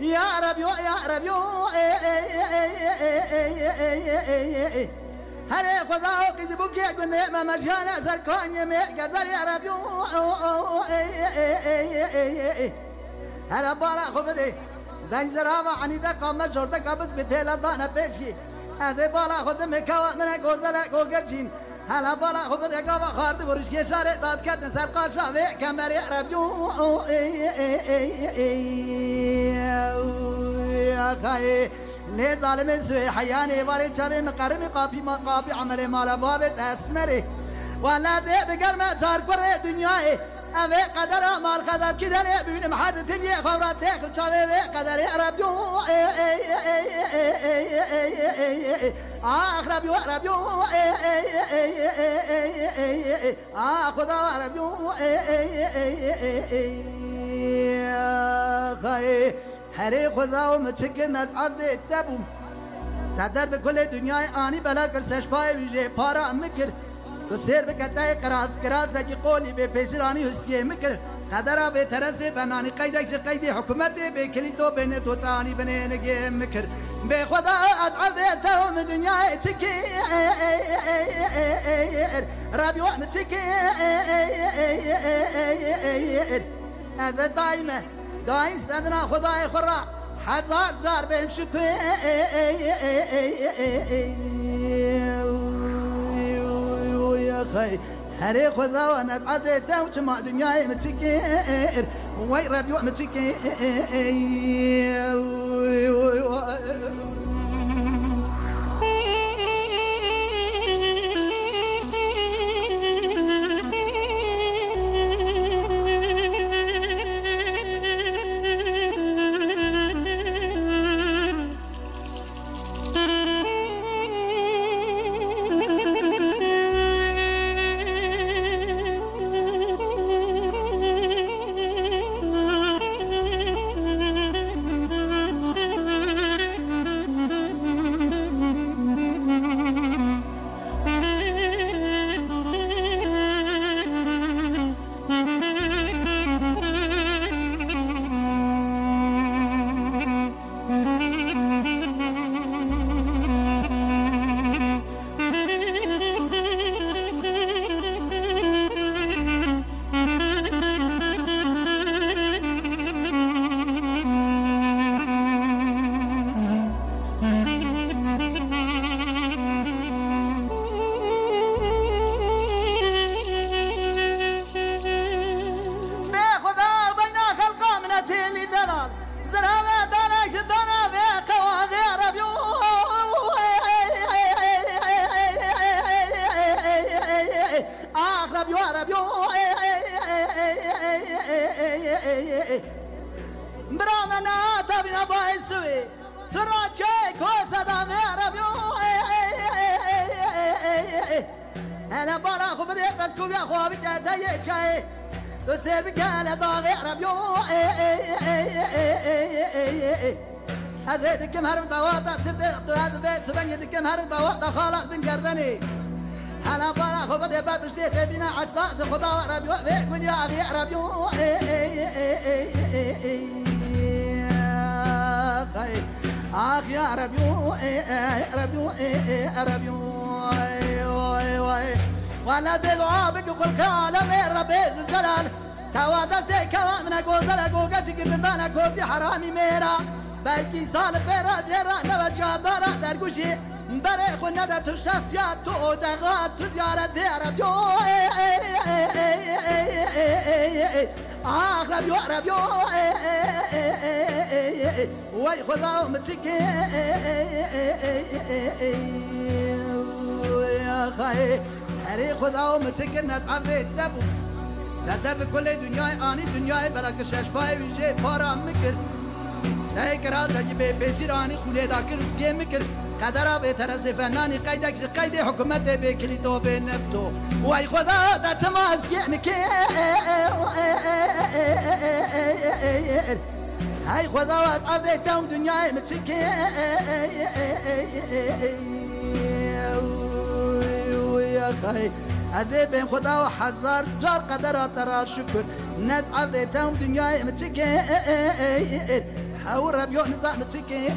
يا رب يا رب هري خدا كذبك يا كن ما مجانا سركان يا قدر يا رب هلا بالا خبدي زنجرا عني دقا مشورتك بس بتهلا ضانا بيشي ازي بالا خد مكوا من غوزلا غوجين هلا بالا خبدي قوا خارد ورشكي شارع داد كدن سرقا شاوي كمر يا رب يا خاي ليه ظالم سوي حياني وارد شبي مقرمي قابي عملي مالا بابت اسمري ولا دي بقر ما جار قري دنياي اوه قدر مال خذب كدر بين محد تجي خبرات داخل شبي قدر يا رب ربي وربي خدا ربي خاي هري خدا ومتشكلنا عبد التبو تعدرد كل دنياي اني بلا كرسش باي ويجي بارا مكر وسير بكتاي قرار زكي قولي بيسراني هسكي مكر قدرا بترسي فناني قيدك قيدي حكومتي بكليتو بين توتاني بنينجي مكر بخدا عبد التبو من دنياي تشكي ربي ومتشكي از دايمه داين استدنا خداي خرا هزار جار بهم شكر يا خي هري خدا وانا عديته وجمع دنياي متشكر وي ربي متشكر برامنا تبنا بايسوي سراجي كوسا دا غير بيو انا بالا خبري بس كوبيا خوابي تاي كاي تسيبك على دا غير بيو ازيدك مهرم طواطا بسبت هذا بيت سبنجدك مهرم طواطا خالق بن قردني هلا بالا خبري باب جديد بينا عصا خدا ربيو بيك من يا غير بيو آخ يا ربيو ربيو ربيو ولا ذوابك وقل عالم ربي الجلال توا دستي كوامنا قوزلا قوقا شكرتانا كوبي حرامي ميرا بلكي صالح بيرا جيرا نوجه دارا درقوشي بري خنا دا تو شخصيات تو جغات تو زيارة يا ربيو آخ ربيو ربيو وي خدا ومتشكي يا خاي هري خدا ومتشكي ناس عبدي الدبو لا درد كل دنياي آني دنياي بلاك شاشباي ويجي بارا مكر لا يكرا زجبي بيسيراني خولي داكر وسكي مكر قدرا بترس فناني قيدك قيد حكومتي بكليتو بنفتو واي خدا دا تما اسكي مكر هاي خدا وعبدي توم دنياي متشكي يا خاي عذاب خدا وحذر جار قدر ترى شكر ناس عبدي توم دنياي متشكي هاو ربيو نظام تشكي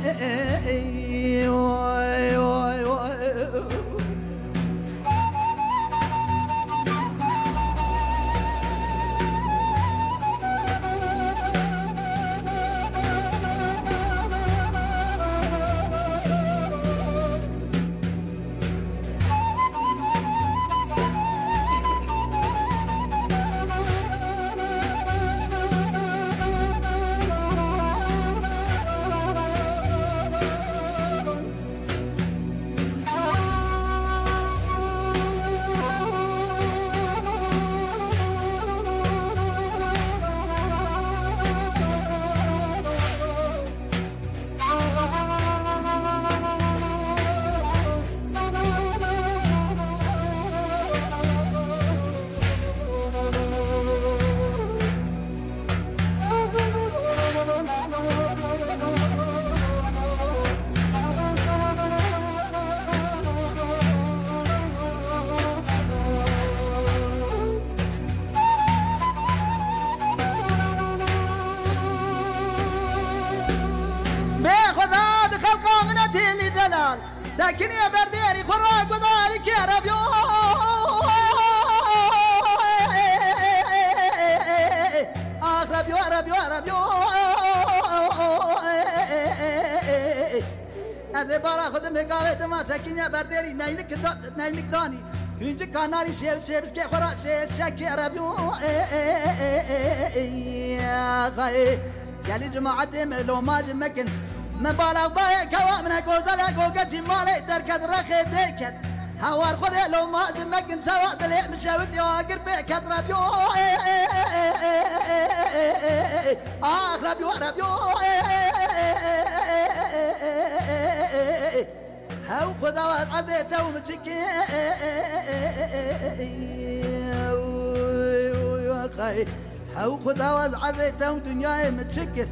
ساكن يا برديري خراق وذلك يا ربيو آخ ربيو ربيو ربيو أزي بارا خود مقاوة دما ساكن يا برديري ناينك داني تنجي كاناري شيبس كي خراق شاك يا ربيو يا لي جماعة ملو ما جمكن مبالغ ضايع كوامنا قوزلا قوقتي مالي تركت رخي ديكت هوار خذي لو ما جمكن سواد لي مشاوت يواقر بيك ربيو آخ ربيو ربيو هاو خذوات عديته ومتشكي هاو خذوات عديته ودنياي متشكر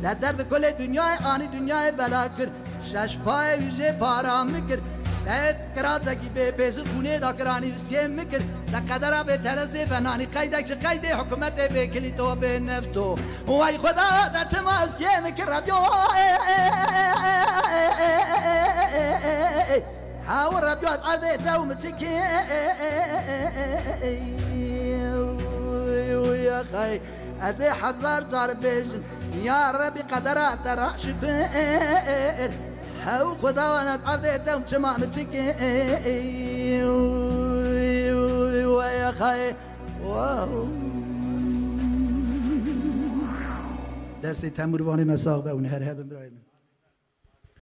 لا درد كل دنیای آنی دنیای بلاکر شش پای ویژه پارا میکر لا کراسکی به پیس خونه دا کرانی رستیم میکر لا قدره به ترسی فنانی قیدک قید حکومت به کلی تو به نفتو وای خدا دا چه ما استیم میکر ربیو هاو ربیو از عرضه دو متکی ویا خی از حزار جار بیجن يا ربي قدرات ترى شكر هاو خدا وانا تعبتهم شما متشكي ويا خاي دستي تمر واني مساق ونهر هبن برايم